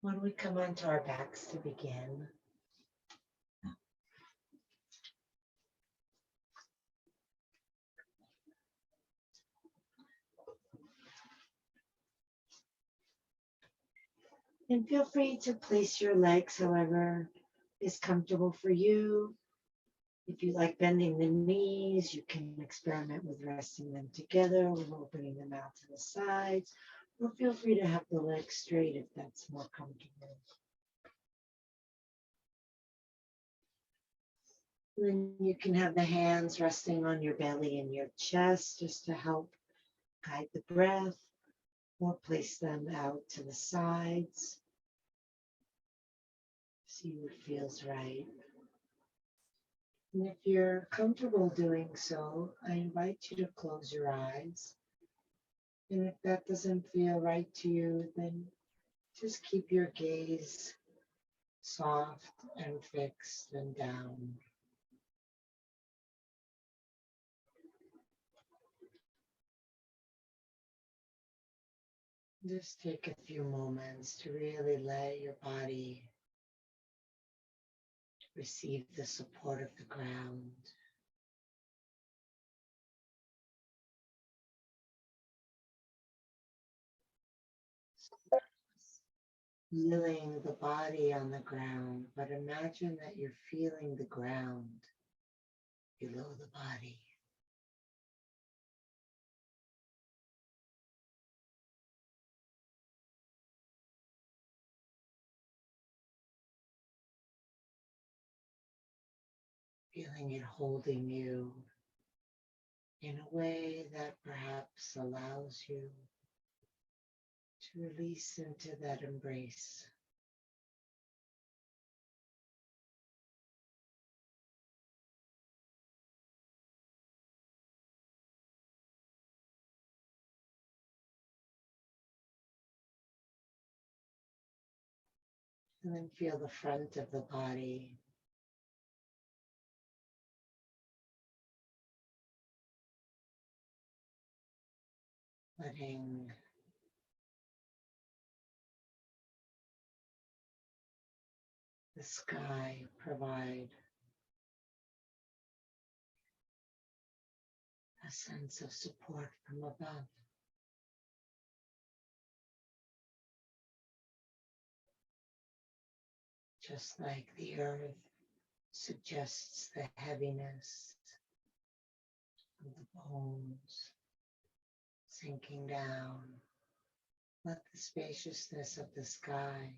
When we come onto our backs to begin, and feel free to place your legs however is comfortable for you. If you like bending the knees, you can experiment with resting them together or opening them out to the sides, or feel free to have the legs straight if that's more comfortable. Then you can have the hands resting on your belly and your chest just to help guide the breath, or place them out to the sides. See what feels right. And if you're comfortable doing so, I invite you to close your eyes. And if that doesn't feel right to you, then just keep your gaze soft and fixed and down. Just take a few moments to really let your body receive the support of the ground. Feeling the body on the ground, but imagine that you're feeling the ground below the body. Feeling it holding you in a way that perhaps allows you to release into that embrace. And then feel the front of the body, letting the sky provide a sense of support from above. Just like the earth suggests the heaviness of the bones sinking down, let the spaciousness of the sky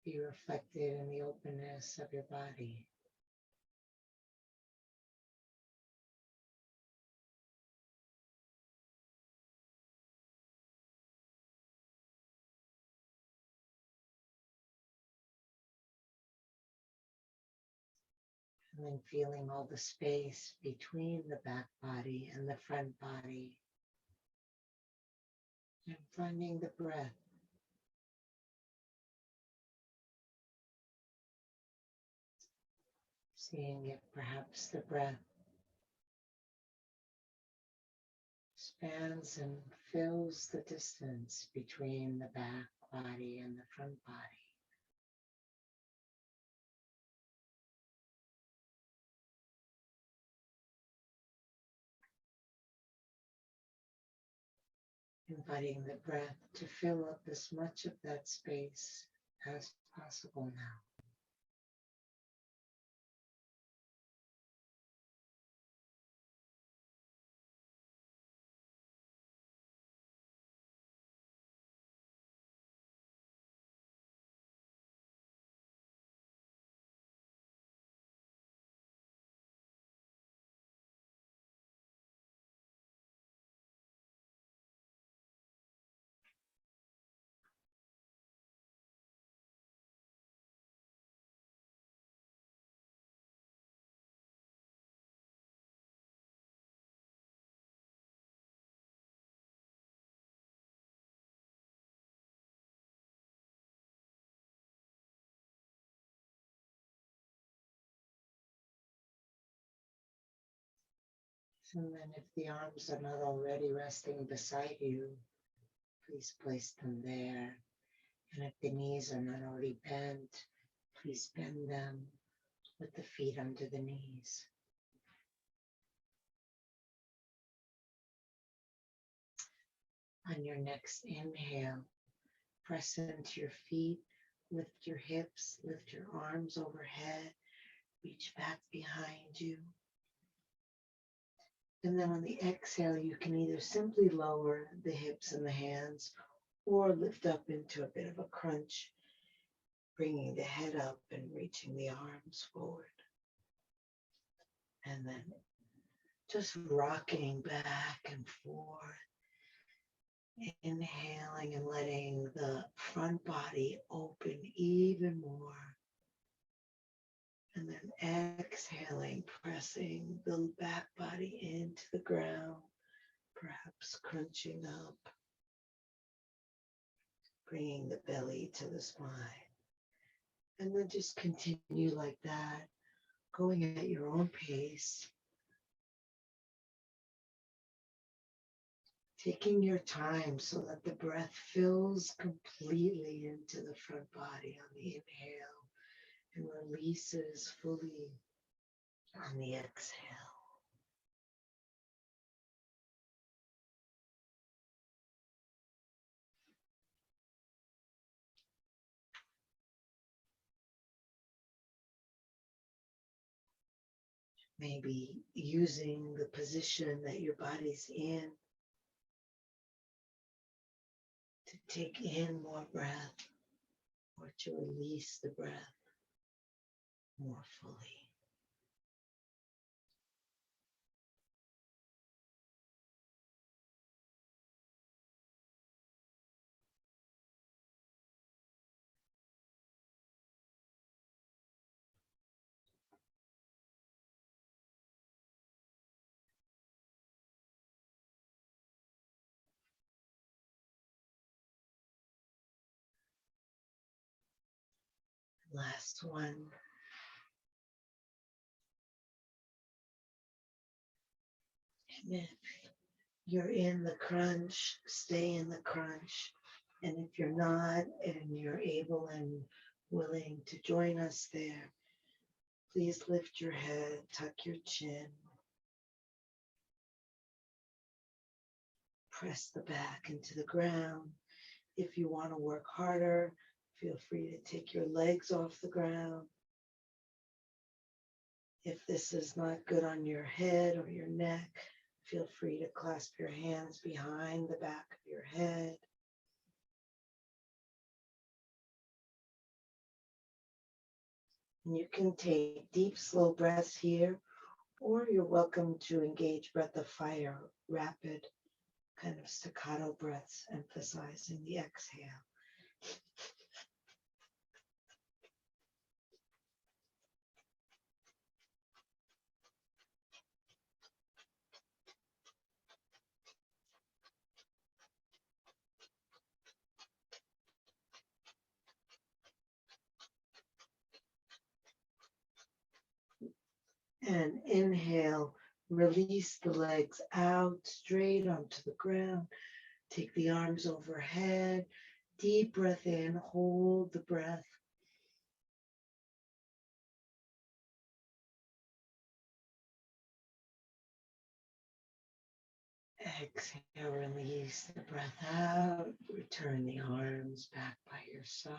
be reflected in the openness of your body. And then feeling all the space between the back body and the front body. And finding the breath. Seeing if perhaps the breath spans and fills the distance between the back body and the front body. Inviting the breath to fill up as much of that space as possible now. And then if the arms are not already resting beside you, please place them there. And if the knees are not already bent, please bend them with the feet under the knees. On your next inhale, press into your feet, lift your hips, lift your arms overhead, reach back behind you. And then on the exhale, you can either simply lower the hips and the hands or lift up into a bit of a crunch, bringing the head up and reaching the arms forward. And then just rocking back and forth, inhaling and letting the front body open even more. And then exhaling, pressing the back body into the ground, perhaps crunching up, bringing the belly to the spine. And then just continue like that, going at your own pace. Taking your time so that the breath fills completely into the front body on the inhale and releases fully on the exhale. Maybe using the position that your body's in to take in more breath or to release the breath more fully. Last one. And if you're in the crunch, stay in the crunch. And if you're not, and you're able and willing to join us there, please lift your head, tuck your chin, press the back into the ground. If you want to work harder, feel free to take your legs off the ground. If this is not good on your head or your neck, feel free to clasp your hands behind the back of your head. And you can take deep, slow breaths here, or you're welcome to engage breath of fire, rapid, kind of staccato breaths, emphasizing the exhale. And inhale, release the legs out straight onto the ground. Take the arms overhead. Deep breath in, hold the breath. Exhale, release the breath out. Return the arms back by your side.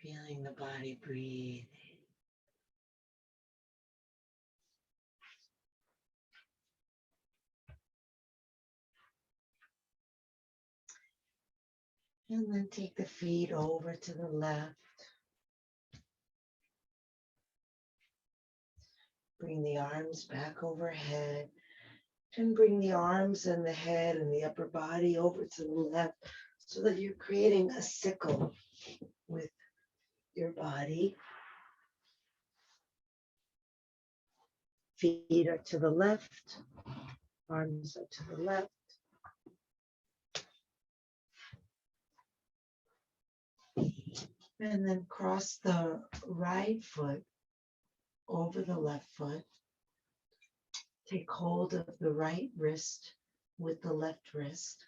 Feeling the body breathe. And then take the feet over to the left. Bring the arms back overhead. And bring the arms and the head and the upper body over to the left so that you're creating a sickle with your body. Feet are to the left, arms are to the left. And then cross the right foot over the left foot. Take hold of the right wrist with the left wrist.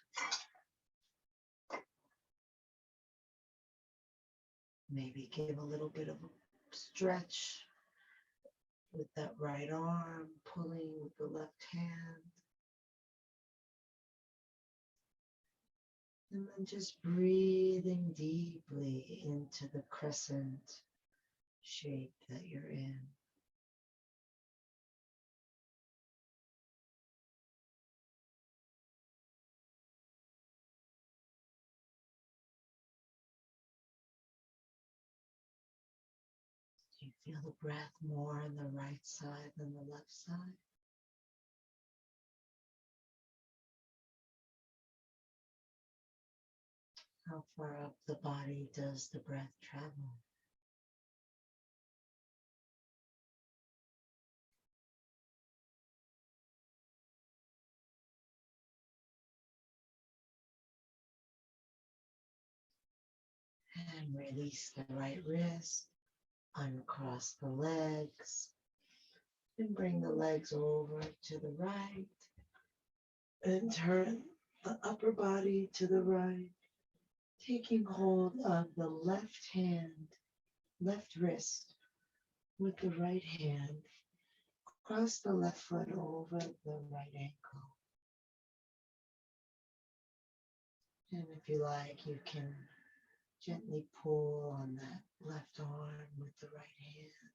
Maybe give a little bit of a stretch with that right arm, pulling with the left hand. And then just breathing deeply into the crescent shape that you're in. Do you feel the breath more on the right side than the left side? How far up the body does the breath travel? And release the right wrist, uncross the legs, and bring the legs over to the right, and turn the upper body to the right, taking hold of the left hand, left wrist with the right hand. Cross the left foot over the right ankle. And if you like, you can gently pull on that left arm with the right hand.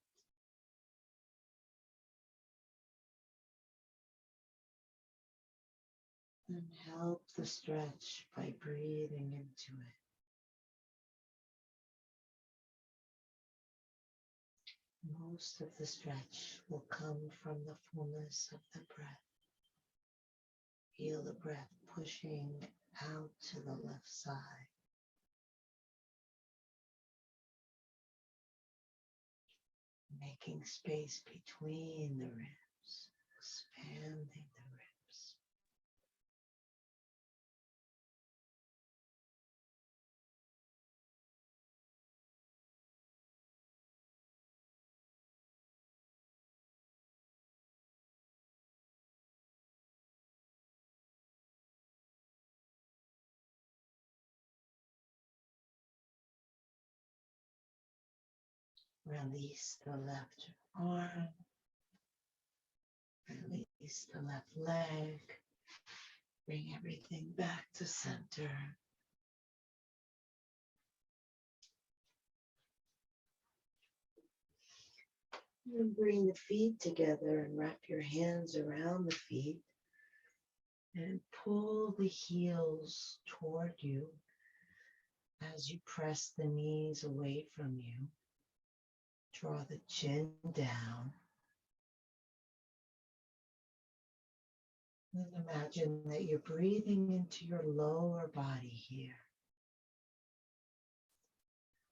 And help the stretch by breathing into it. Most of the stretch will come from the fullness of the breath. Feel the breath pushing out to the left side. Making space between the ribs, expanding the ribs. Release the left arm. Release the left leg. Bring everything back to center. And bring the feet together and wrap your hands around the feet and pull the heels toward you as you press the knees away from you. Draw the chin down. And imagine that you're breathing into your lower body here.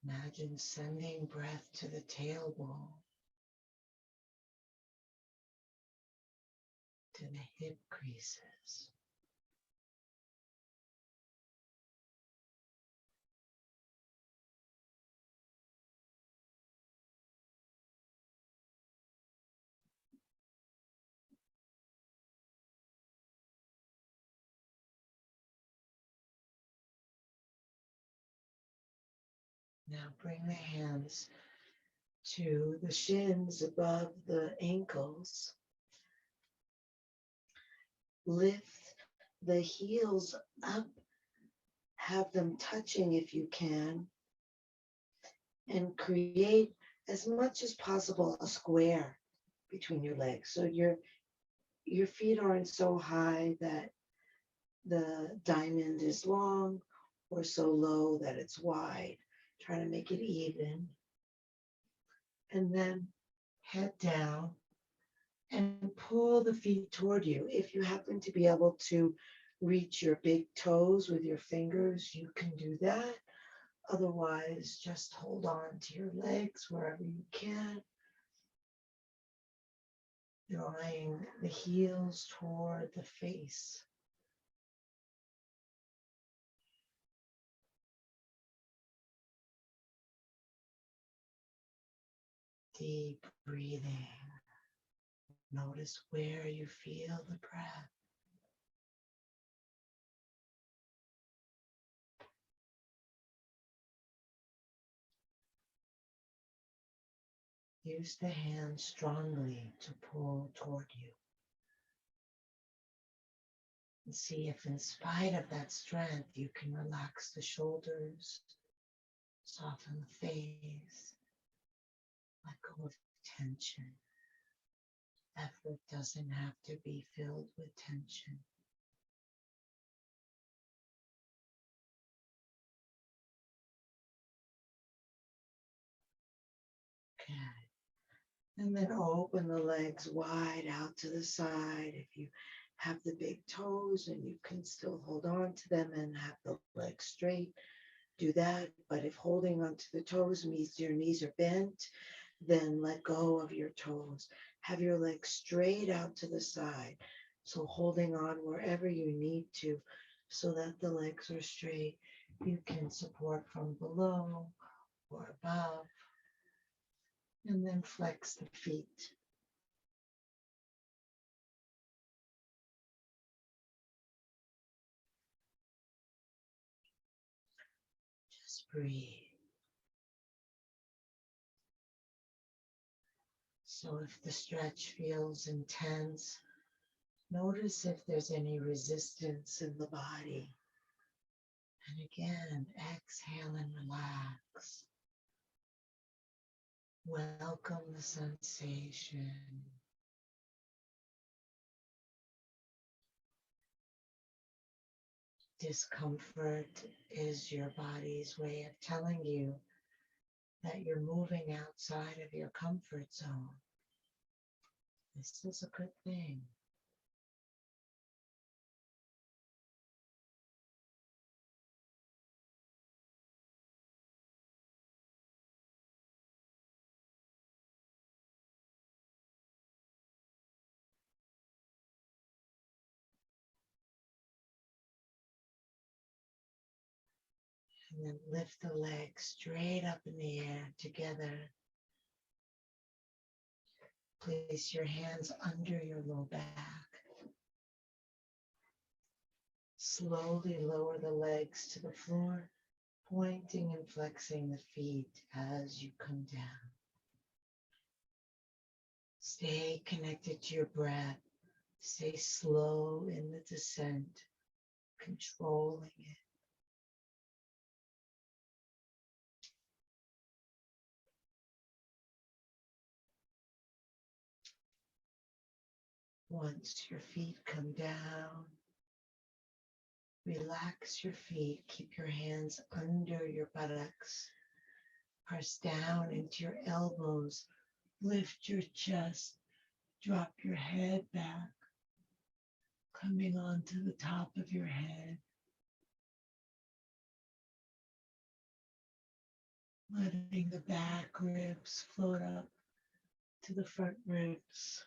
Imagine sending breath to the tailbone, to the hip creases. Now bring the hands to the shins above the ankles. Lift the heels up, have them touching if you can, and create as much as possible a square between your legs. So your feet aren't so high that the diamond is long or so low that it's wide. Try to make it even. And then head down and pull the feet toward you. If you happen to be able to reach your big toes with your fingers, you can do that. Otherwise, just hold on to your legs wherever you can. Drawing the heels toward the face. Deep breathing. Notice where you feel the breath. Use the hands strongly to pull toward you. And see if in spite of that strength, you can relax the shoulders, soften the face, let go of tension. Effort doesn't have to be filled with tension. Okay. And then open the legs wide out to the side. If you have the big toes and you can still hold on to them and have the legs straight, do that. But if holding onto the toes means your knees are bent, then let go of your toes. Have your legs straight out to the side. So holding on wherever you need to so that the legs are straight. You can support from below or above. And then flex the feet. Just breathe. So if the stretch feels intense, notice if there's any resistance in the body. And again, exhale and relax. Welcome the sensation. Discomfort is your body's way of telling you that you're moving outside of your comfort zone. This is a good thing. And then lift the legs straight up in the air together. Place your hands under your low back. Slowly lower the legs to the floor, pointing and flexing the feet as you come down. Stay connected to your breath. Stay slow in the descent, controlling it. Once your feet come down, relax your feet. Keep your hands under your buttocks. Press down into your elbows. Lift your chest. Drop your head back, coming onto the top of your head. Letting the back ribs float up to the front ribs.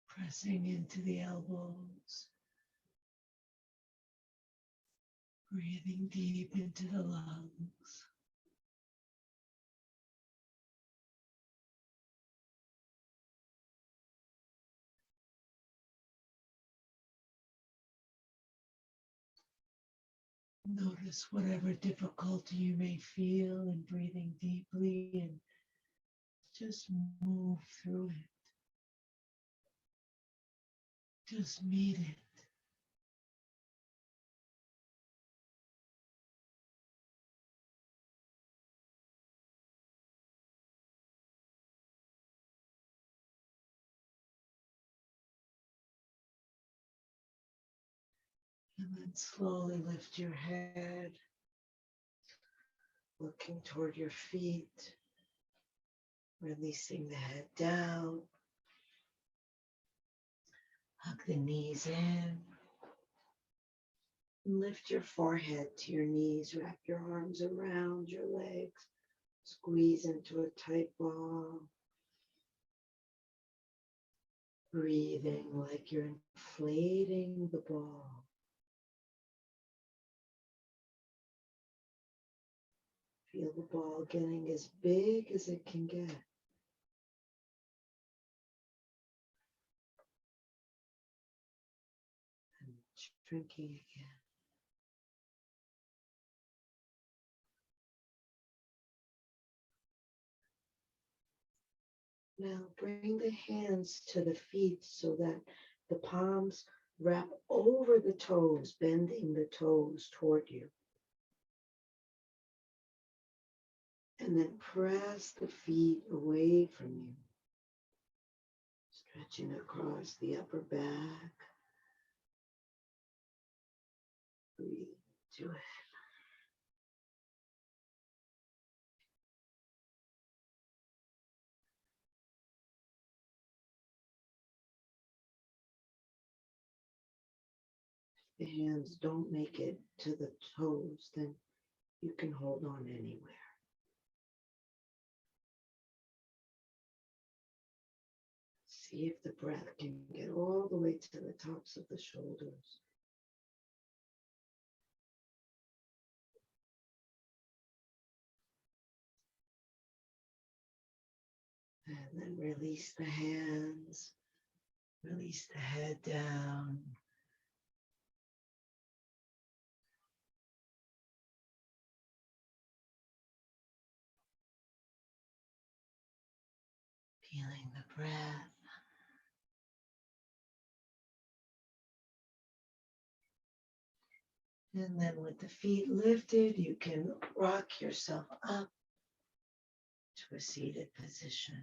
Pressing into the elbows. Breathing deep into the lungs. Notice whatever difficulty you may feel in breathing deeply and just move through it. Just meet it. And then slowly lift your head, looking toward your feet, releasing the head down. Hug the knees in. Lift your forehead to your knees. Wrap your arms around your legs. Squeeze into a tight ball. Breathing like you're inflating the ball. Feel the ball getting as big as it can get. And shrinking again. Now bring the hands to the feet so that the palms wrap over the toes, bending the toes toward you. And then press the feet away from you, stretching across the upper back. Breathe to it. If the hands don't make it to the toes, then you can hold on anywhere. See if the breath can get all the way to the tops of the shoulders. And then release the hands, release the head down. Feeling the breath. And then with the feet lifted, you can rock yourself up to a seated position.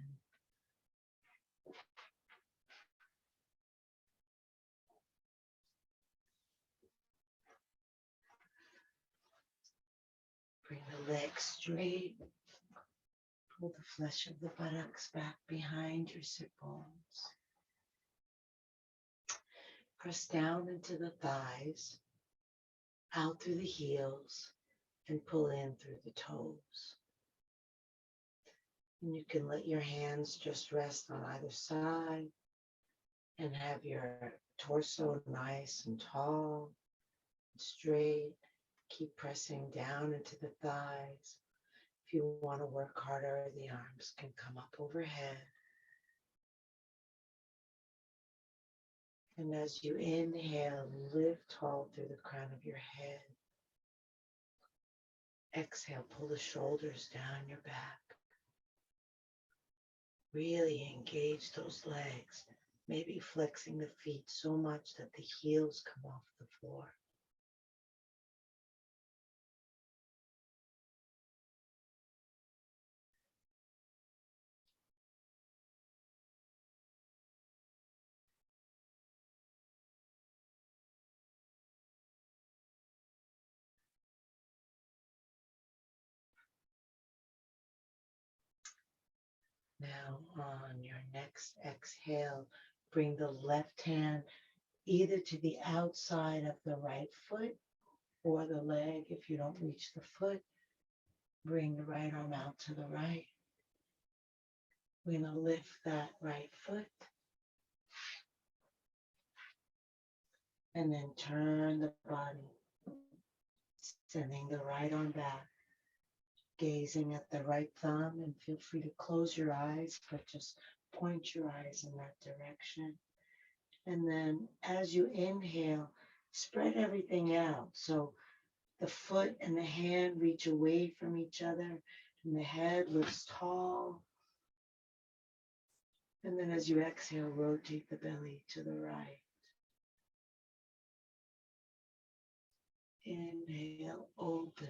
Bring the legs straight. Pull the flesh of the buttocks back behind your sit bones. Press down into the thighs, out through the heels, and pull in through the toes. And you can let your hands just rest on either side and have your torso nice and tall and straight. Keep pressing down into the thighs. If you want to work harder, the arms can come up overhead. And as you inhale, lift tall through the crown of your head. Exhale, pull the shoulders down your back. Really engage those legs, maybe flexing the feet so much that the heels come off the floor. Now on your next exhale, bring the left hand either to the outside of the right foot or the leg. If you don't reach the foot, bring the right arm out to the right. We're going to lift that right foot and then turn the body, sending the right arm back. Gazing at the right thumb, and feel free to close your eyes, but just point your eyes in that direction. And then as you inhale, spread everything out. So the foot and the hand reach away from each other, and the head lifts tall. And then as you exhale, rotate the belly to the right. Inhale, open.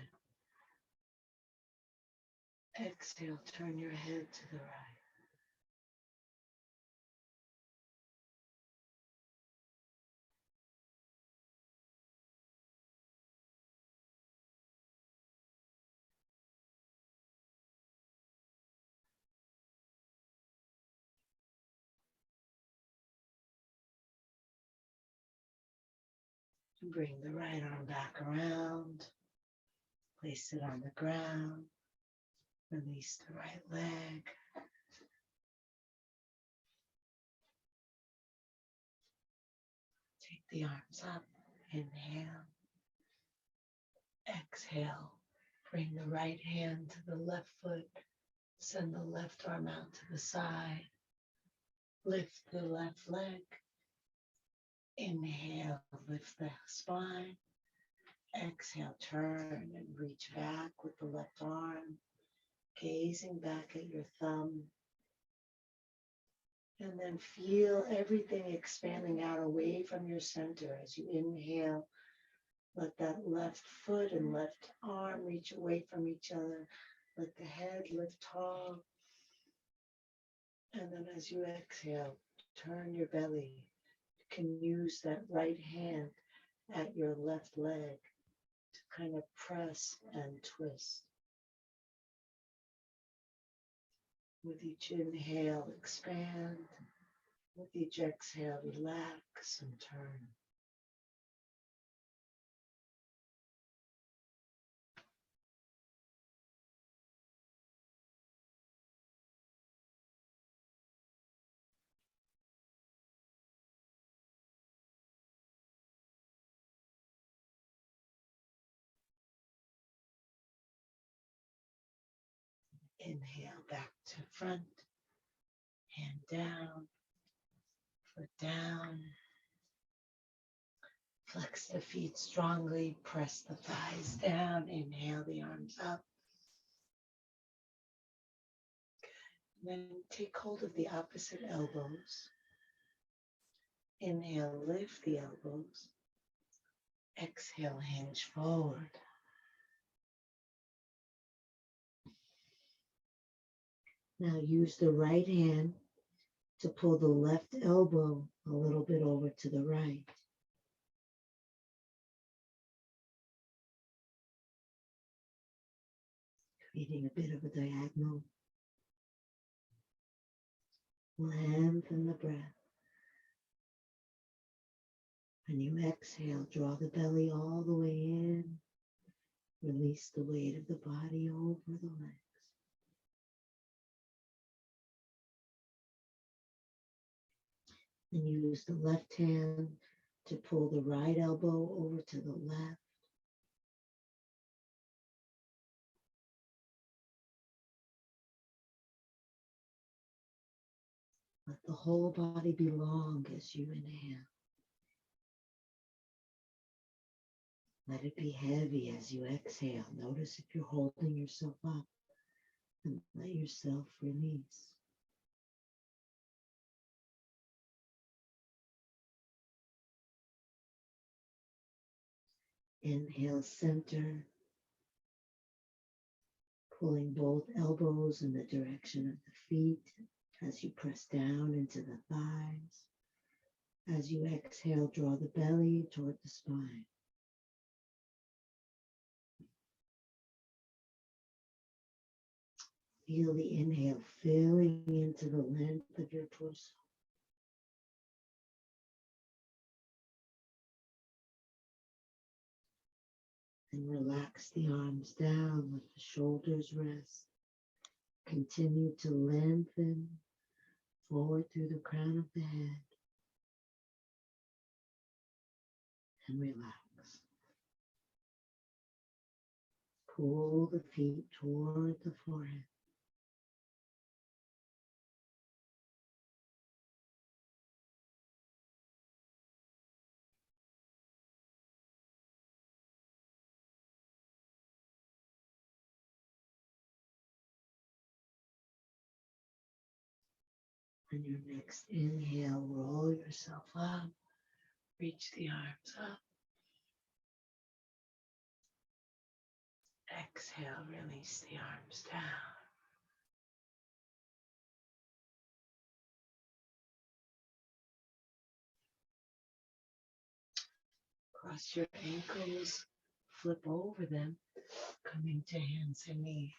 Exhale, turn your head to the right. Bring the right arm back around. Place it on the ground. Release the right leg. Take the arms up. Inhale. Exhale. Bring the right hand to the left foot. Send the left arm out to the side. Lift the left leg. Inhale, lift the spine. Exhale, turn and reach back with the left arm, gazing back at your thumb. And then feel everything expanding out away from your center as you inhale. Let that left foot and left arm reach away from each other. Let the head lift tall. And then as you exhale, turn your belly. You can use that right hand at your left leg to kind of press and twist. With each inhale, expand. With each exhale, relax and turn. Inhale back to front, hand down, foot down. Flex the feet strongly, press the thighs down, inhale the arms up. Then take hold of the opposite elbows. Inhale, lift the elbows. Exhale, hinge forward. Now use the right hand to pull the left elbow a little bit over to the right. Creating a bit of a diagonal. Lengthen the breath. When you exhale, draw the belly all the way in. Release the weight of the body over the legs. And use the left hand to pull the right elbow over to the left. Let the whole body be long as you inhale. Let it be heavy as you exhale. Notice if you're holding yourself up, and let yourself release. Inhale, center, pulling both elbows in the direction of the feet as you press down into the thighs. As you exhale, draw the belly toward the spine. Feel the inhale filling into the length of your torso. And relax the arms down, let the shoulders rest. Continue to lengthen forward through the crown of the head. And relax. Pull the feet toward the forehead. On your next inhale, roll yourself up. Reach the arms up. Exhale, release the arms down. Cross your ankles, flip over them, coming to hands and knees.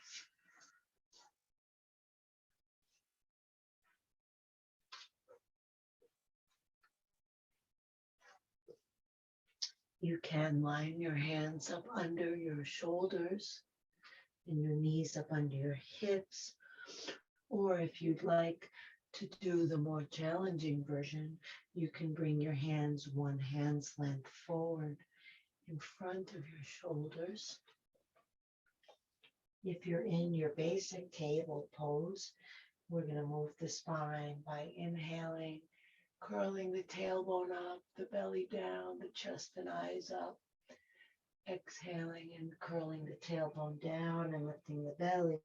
You can line your hands up under your shoulders and your knees up under your hips. Or if you'd like to do the more challenging version, you can bring your hands one hand's length forward in front of your shoulders. If you're in your basic table pose, we're going to move the spine by inhaling, curling the tailbone up, the belly down, the chest and eyes up. Exhaling and curling the tailbone down and lifting the belly.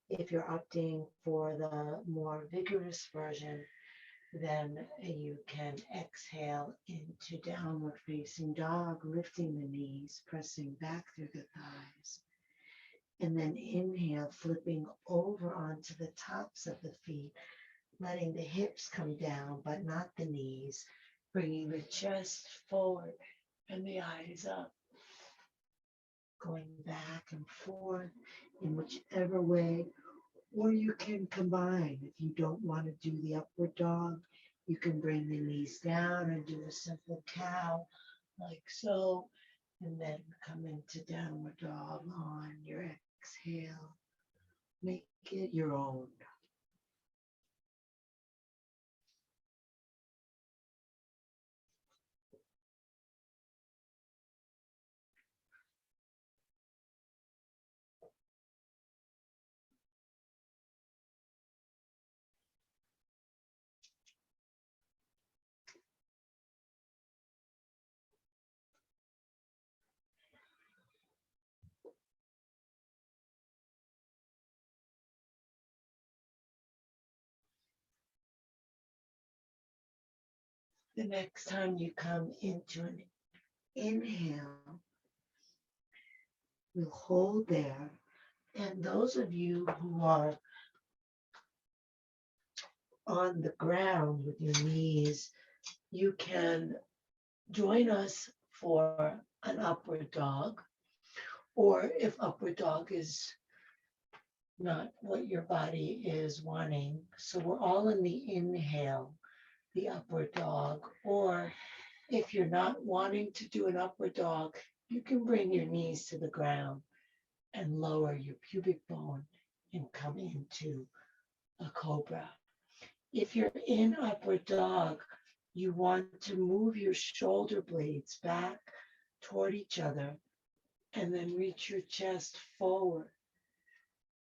If you're opting for the more vigorous version, then you can exhale into downward facing dog, lifting the knees, pressing back through the thighs. And then inhale, flipping over onto the tops of the feet, letting the hips come down, but not the knees, bringing the chest forward and the eyes up, going back and forth in whichever way, or you can combine. If you don't want to do the upward dog, you can bring the knees down and do a simple cow like so, and then come into downward dog on your exhale. Make it your own. The next time you come into an inhale, we'll hold there. And those of you who are on the ground with your knees, you can join us for an upward dog, or if upward dog is not what your body is wanting. So we're all in the inhale, the upward dog, or if you're not wanting to do an upward dog, you can bring your knees to the ground and lower your pubic bone and come into a cobra. If you're in upward dog, you want to move your shoulder blades back toward each other and then reach your chest forward.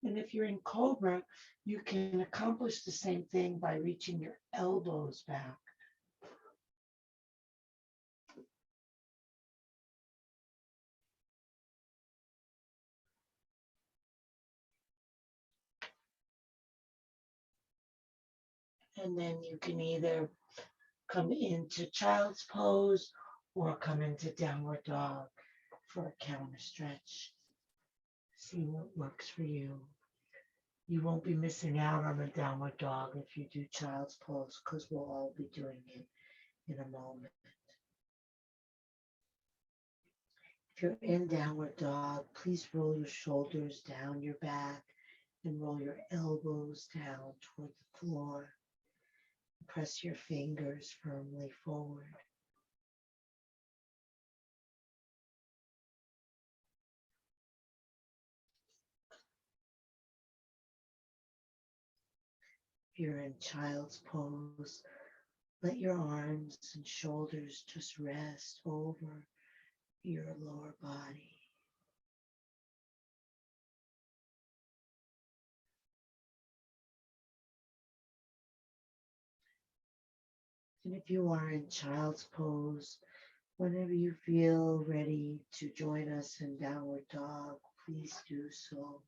And if you're in cobra, you can accomplish the same thing by reaching your elbows back. And then you can either come into child's pose or come into downward dog for a counter stretch. See what works for you. You won't be missing out on a downward dog if you do child's pose, because we'll all be doing it in a moment. If you're in downward dog, please roll your shoulders down your back and roll your elbows down toward the floor. Press your fingers firmly forward. If you're in child's pose, let your arms and shoulders just rest over your lower body. And if you are in child's pose, whenever you feel ready to join us in downward dog, please do so.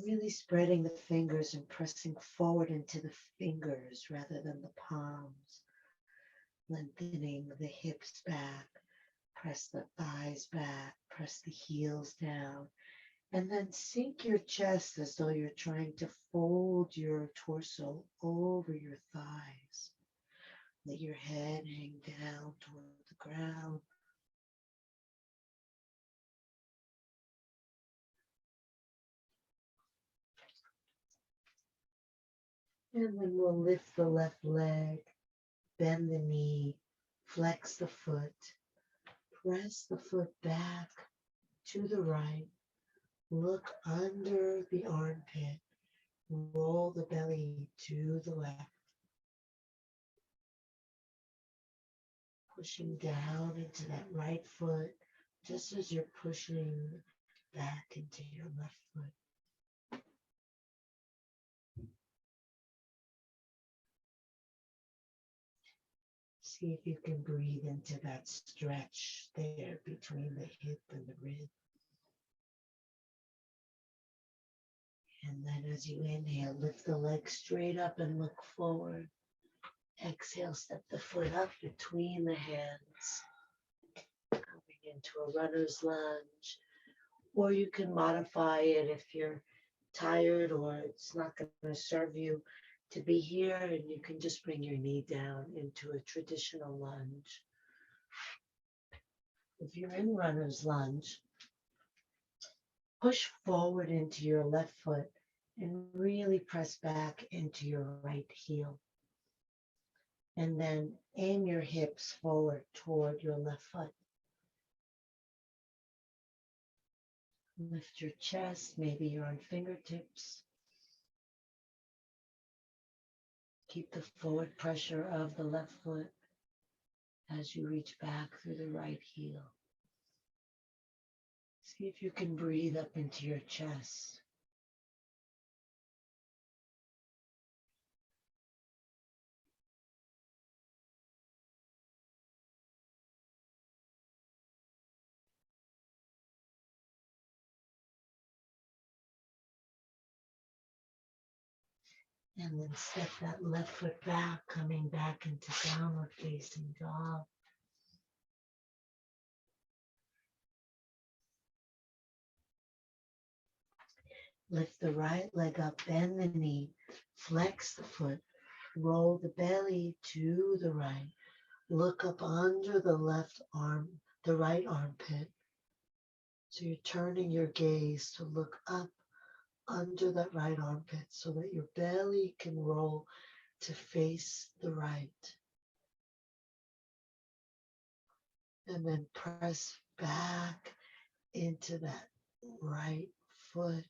Really spreading the fingers and pressing forward into the fingers rather than the palms. Lengthening the hips back, press the thighs back, press the heels down, and then sink your chest as though you're trying to fold your torso over your thighs. Let your head hang down toward the ground. And then we'll lift the left leg, bend the knee, flex the foot, press the foot back to the right, look under the armpit, roll the belly to the left, pushing down into that right foot, just as you're pushing back into your left foot. See if you can breathe into that stretch there between the hip and the rib. And then as you inhale, lift the leg straight up and look forward. Exhale, step the foot up between the hands, coming into a runner's lunge. Or you can modify it if you're tired or it's not going to serve you to be here, and you can just bring your knee down into a traditional lunge. If you're in runner's lunge, push forward into your left foot and really press back into your right heel. And then aim your hips forward toward your left foot. Lift your chest, maybe you're on fingertips. Keep the forward pressure of the left foot as you reach back through the right heel. See if you can breathe up into your chest. And then step that left foot back, coming back into downward facing dog. Lift the right leg up, bend the knee, flex the foot, roll the belly to the right. Look up under the left arm, the right armpit. So you're turning your gaze to look up under that right armpit so that your belly can roll to face the right. And then press back into that right foot.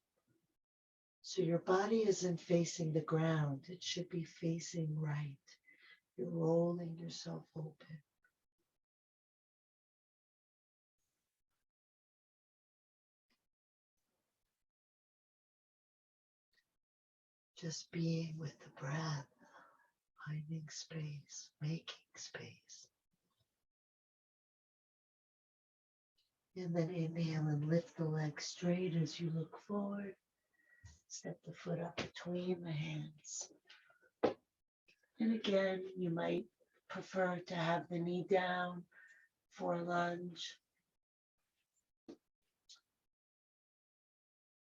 So your body isn't facing the ground. It should be facing right. You're rolling yourself open. Just being with the breath, finding space, making space. And then inhale and lift the leg straight as you look forward. Step the foot up between the hands. And again, you might prefer to have the knee down for a lunge.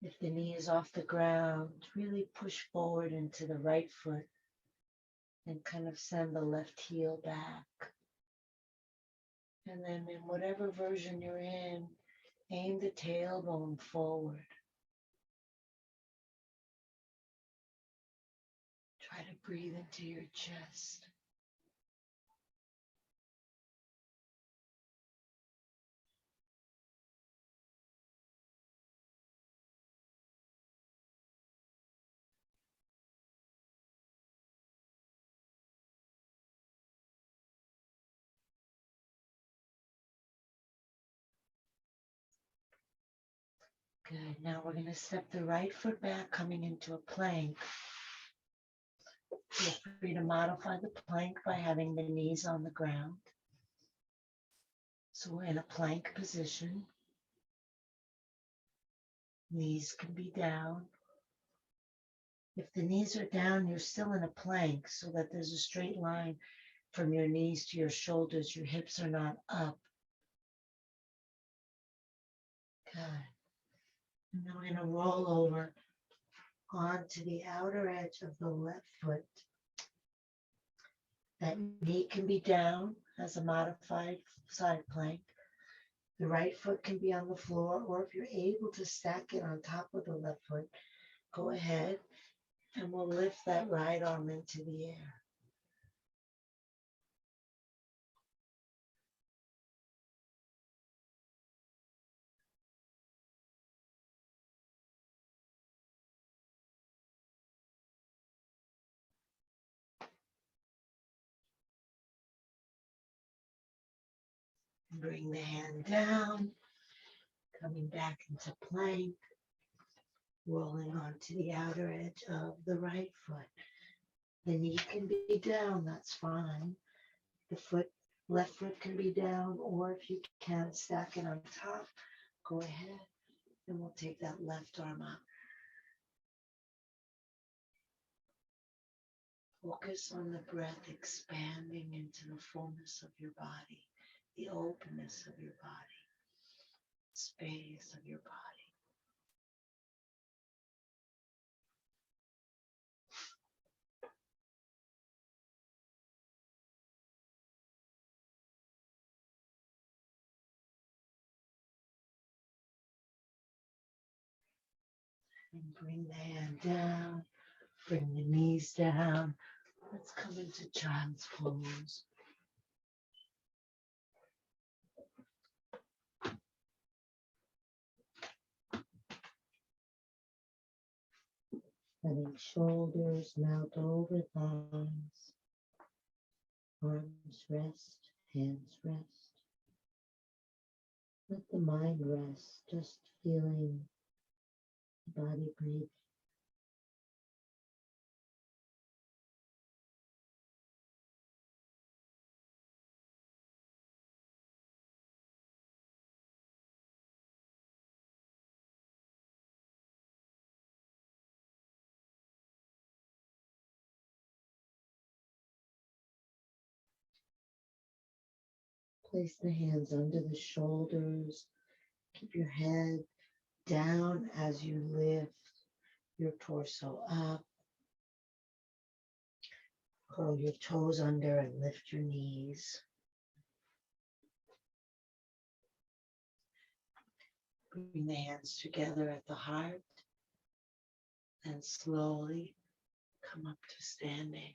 If the knee is off the ground, really push forward into the right foot and kind of send the left heel back. And then in whatever version you're in, aim the tailbone forward. Try to breathe into your chest. Good. Now we're going to step the right foot back, coming into a plank. Feel free to modify the plank by having the knees on the ground. So we're in a plank position. Knees can be down. If the knees are down, you're still in a plank so that there's a straight line from your knees to your shoulders. Your hips are not up. Good. And then we're going to roll over onto the outer edge of the left foot. That knee can be down as a modified side plank. The right foot can be on the floor, or if you're able to stack it on top of the left foot, go ahead and we'll lift that right arm into the air. Bring the hand down Coming back into plank, rolling onto the outer edge of the right foot. The knee can be down, that's fine. Left foot can be down, or if you can stack it on top, go ahead. And we'll take that left arm up. Focus on the breath expanding into the fullness of your body, the openness of your body, space of your body. And bring the hand down, bring the knees down. Let's come into child's pose. Letting shoulders melt over thighs, arms rest, hands rest. Let the mind rest, just feeling the body breathe. Place the hands under the shoulders. Keep your head down as you lift your torso up. Curl your toes under and lift your knees. Bring the hands together at the heart and slowly come up to standing.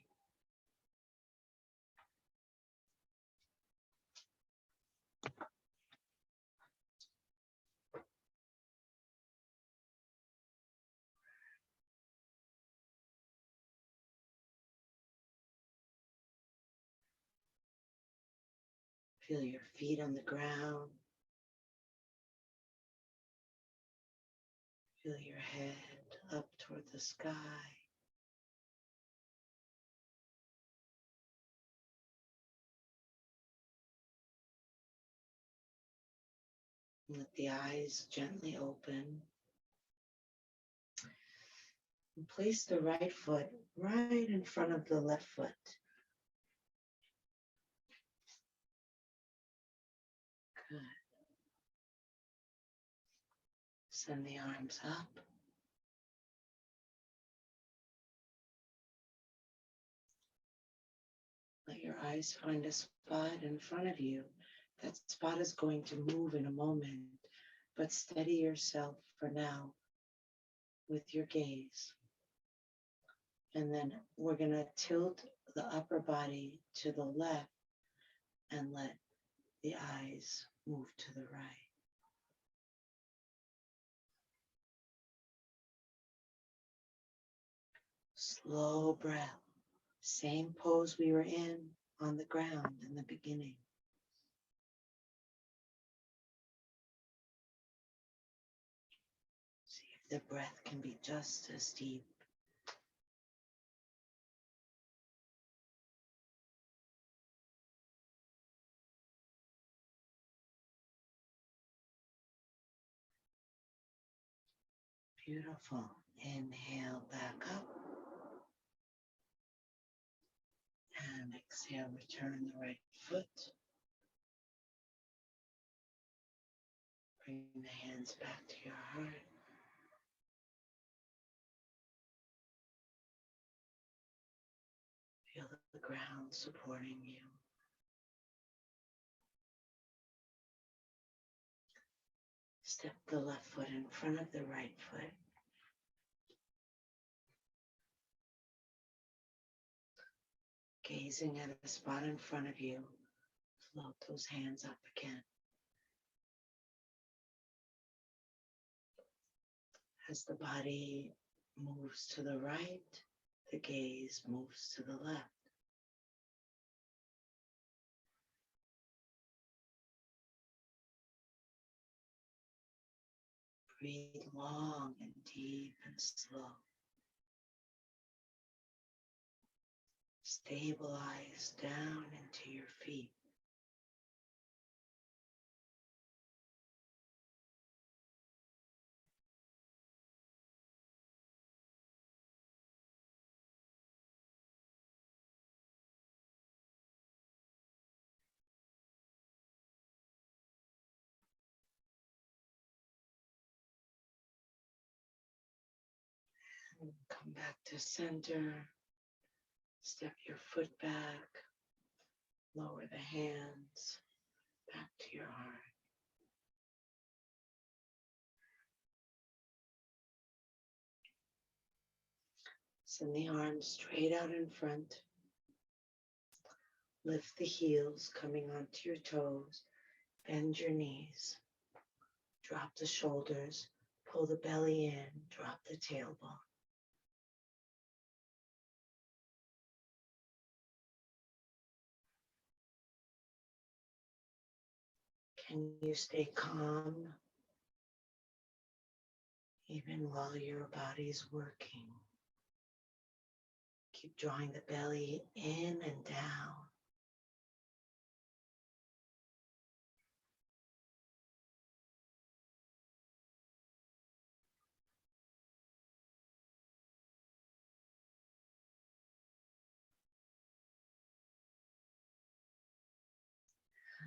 Feel your feet on the ground. Feel your head up toward the sky. Let the eyes gently open. And place the right foot right in front of the left foot. Good. Send the arms up. Let your eyes find a spot in front of you. That spot is going to move in a moment, but steady yourself for now with your gaze. And then we're going to tilt the upper body to the left and let the eyes move to the right. Slow breath. Same pose we were in on the ground in the beginning. See if the breath can be just as deep. Beautiful. Inhale back up. And exhale, return the right foot. Bring the hands back to your heart. Feel the ground supporting you. Step the left foot in front of the right foot. Gazing at a spot in front of you, float those hands up again. As the body moves to the right, the gaze moves to the left. Breathe long and deep and slow. Stabilize down into your feet. And come back to center. Step your foot back. Lower the hands back to your heart. Send the arms straight out in front. Lift the heels coming onto your toes. Bend your knees. Drop the shoulders. Pull the belly in. Drop the tailbone. Can you stay calm even while your body's working? Keep drawing the belly in and down.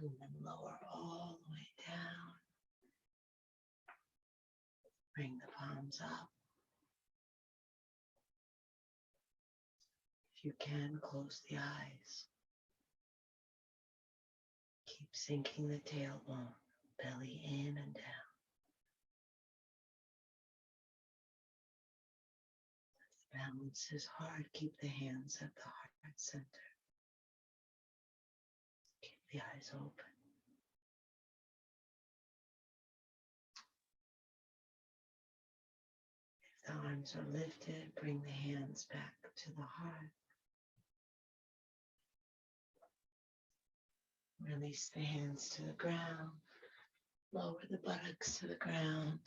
And then lower all the way down. Bring the palms up. If you can, close the eyes. Keep sinking the tailbone, belly in and down. If the balance is hard, keep the hands at the heart center. Keep the eyes open. If the arms are lifted, bring the hands back to the heart. Release the hands to the ground. Lower the buttocks to the ground.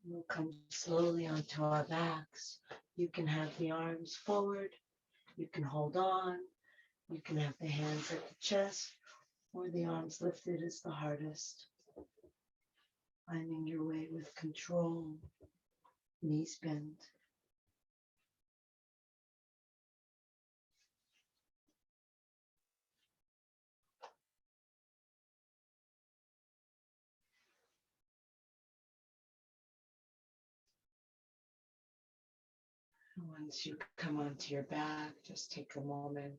We'll come slowly onto our backs. You can have the arms forward. You can hold on. You can have the hands at the chest, or the arms lifted is the hardest. Finding your way with control. Knees bent. And once you come onto your back, just take a moment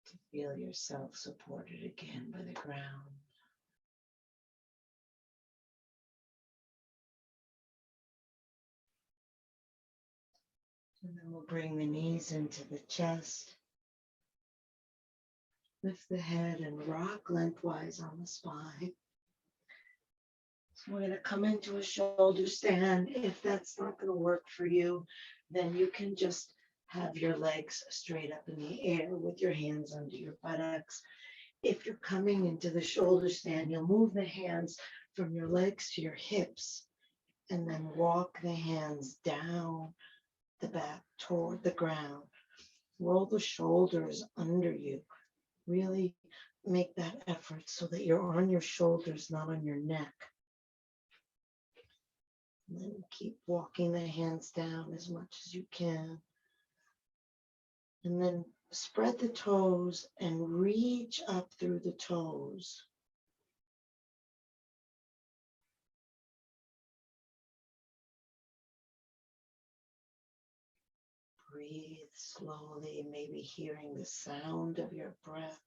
to feel yourself supported again by the ground. And then we'll bring the knees into the chest. Lift the head and rock lengthwise on the spine. So we're going to come into a shoulder stand. If that's not going to work for you, then you can just have your legs straight up in the air with your hands under your buttocks. If you're coming into the shoulder stand, you'll move the hands from your legs to your hips and then walk the hands down the back toward the ground. Roll the shoulders under you. Really make that effort so that you're on your shoulders, not on your neck. And then keep walking the hands down as much as you can. And then spread the toes and reach up through the toes. Breathe slowly, maybe hearing the sound of your breath.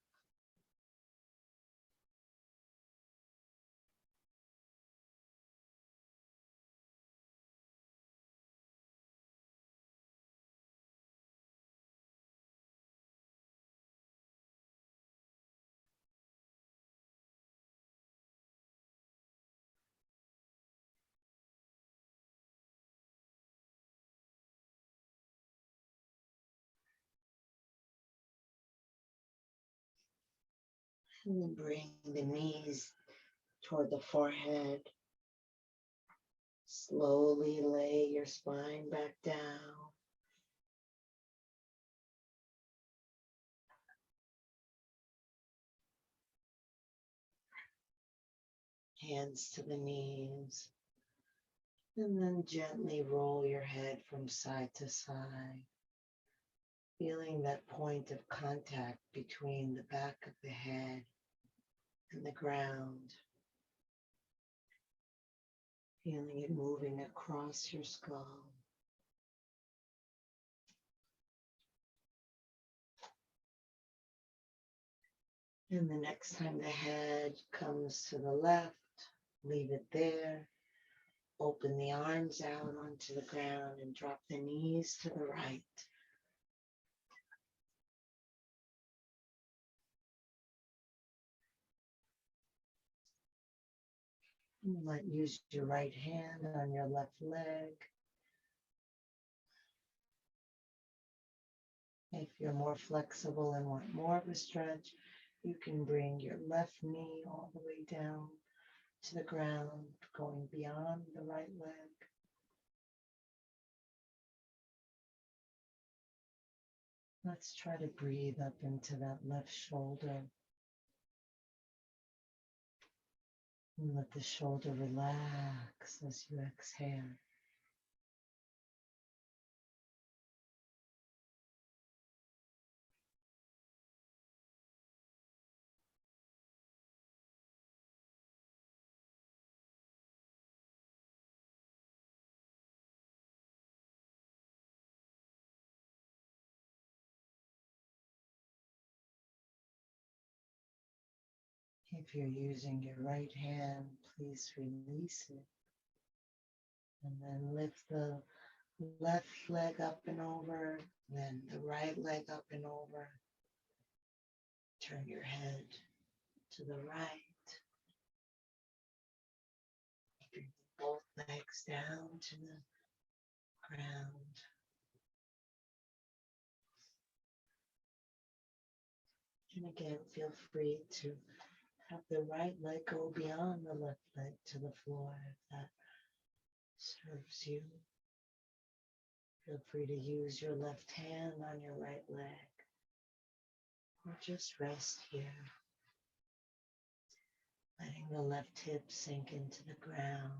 And then bring the knees toward the forehead. Slowly lay your spine back down. Hands to the knees. And then gently roll your head from side to side, feeling that point of contact between the back of the head and the ground. Feeling it moving across your skull. And the next time the head comes to the left, leave it there. Open the arms out onto the ground and drop the knees to the right. You might use your right hand on your left leg. If you're more flexible and want more of a stretch, you can bring your left knee all the way down to the ground, going beyond the right leg. Let's try to breathe up into that left shoulder. And let the shoulder relax as you exhale. If you're using your right hand, please release it. And then lift the left leg up and over, then the right leg up and over. Turn your head to the right. Bring both legs down to the ground. And again, feel free to have the right leg go beyond the left leg to the floor if that serves you. Feel free to use your left hand on your right leg or just rest here, letting the left hip sink into the ground,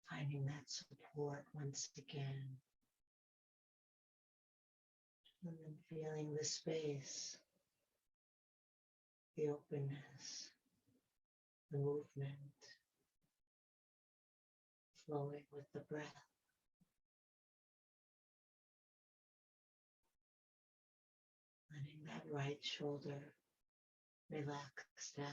finding that support once again, and then feeling the space, the openness, the movement, flowing with the breath. Letting that right shoulder relax down.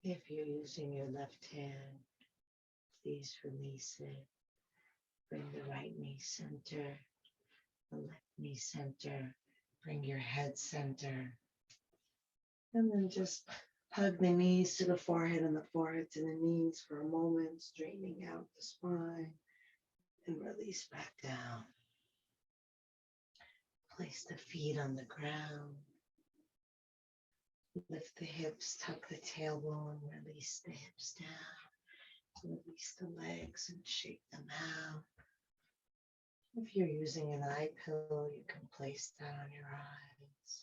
If you're using your left hand, please release it. Bring the right knee center, the left knee center. Bring your head center. And then just hug the knees to the forehead and the forehead to the knees for a moment, straightening out the spine and release back down. Place the feet on the ground. Lift the hips, tuck the tailbone, release the hips down. Release the legs and shake them out. If you're using an eye pillow, you can place that on your eyes.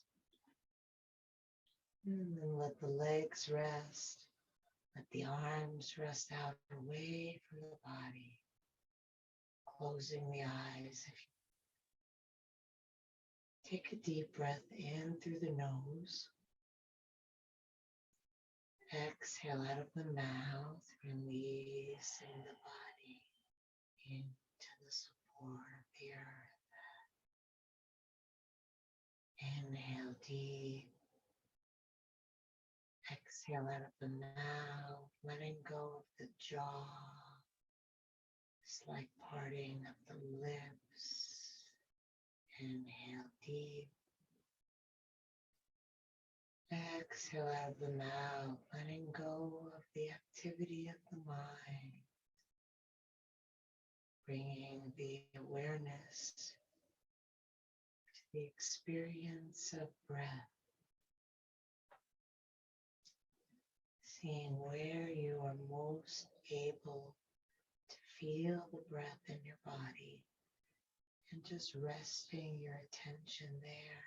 And then let the legs rest. Let the arms rest out away from the body. Closing the eyes. Take a deep breath in through the nose. Exhale out of the mouth, releasing the body into the support of the earth. Inhale deep. Exhale out of the mouth, letting go of the jaw, slight parting of the lips. Inhale deep. Exhale out of the mouth, letting go of the activity of the mind, bringing the awareness to the experience of breath, seeing where you are most able to feel the breath in your body and just resting your attention there.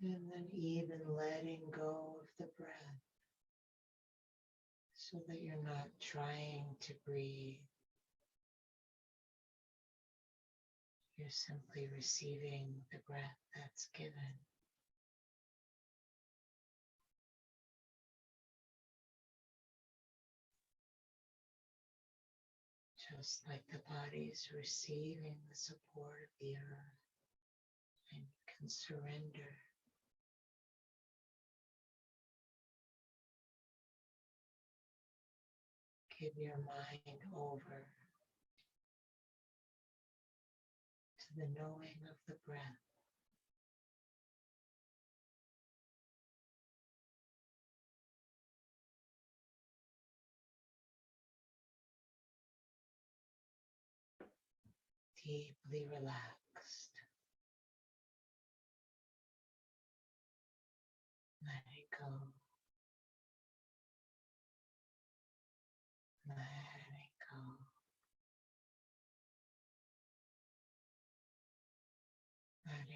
And then even letting go of the breath so that you're not trying to breathe. You're simply receiving the breath that's given. Just like the body is receiving the support of the earth, and you can surrender. Give your mind over to the knowing of the breath. Deeply relaxed. Let it go. Let it go. Let it go.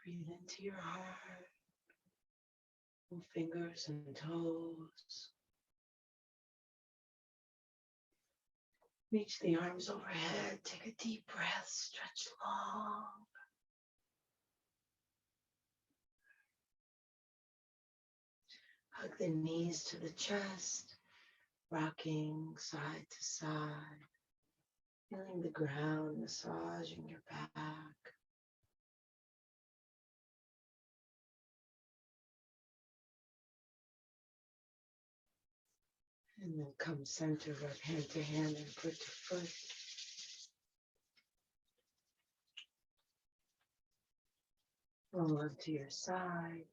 Breathe into your heart. Move fingers and toes. Reach the arms overhead. Take a deep breath. Stretch long. Hug the knees to the chest. Rocking side to side. Feeling the ground massaging your back. And then come center, rub hand to hand and foot to foot. Roll onto your side,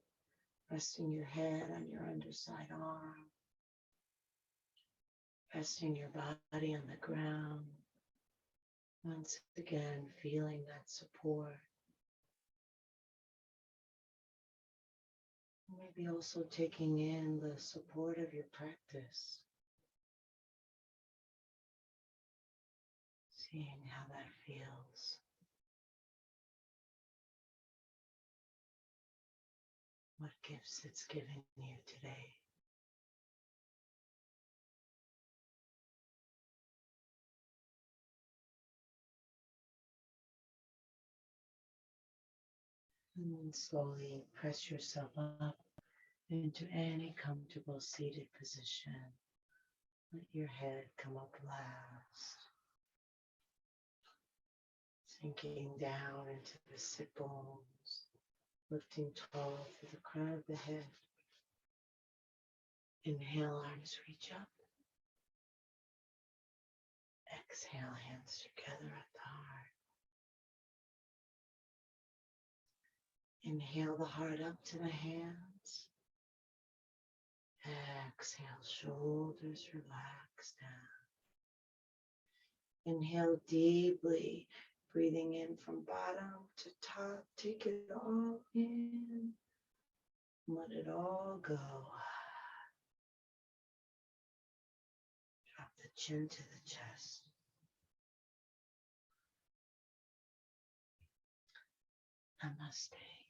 resting your head on your underside arm. Resting your body on the ground. Once again, feeling that support. Maybe also taking in the support of your practice. Seeing how that feels. what gifts it's given you today. And then slowly press yourself up into any comfortable seated position. Let your head come up last, sinking down into the sit bones, lifting tall through the crown of the head. Inhale, arms reach up. Exhale, hands together at the heart. Inhale the heart up to the hands. Exhale, shoulders relax down. Inhale deeply, breathing in from bottom to top. Take it all in. Let it all go. Drop the chin to the chest. Namaste.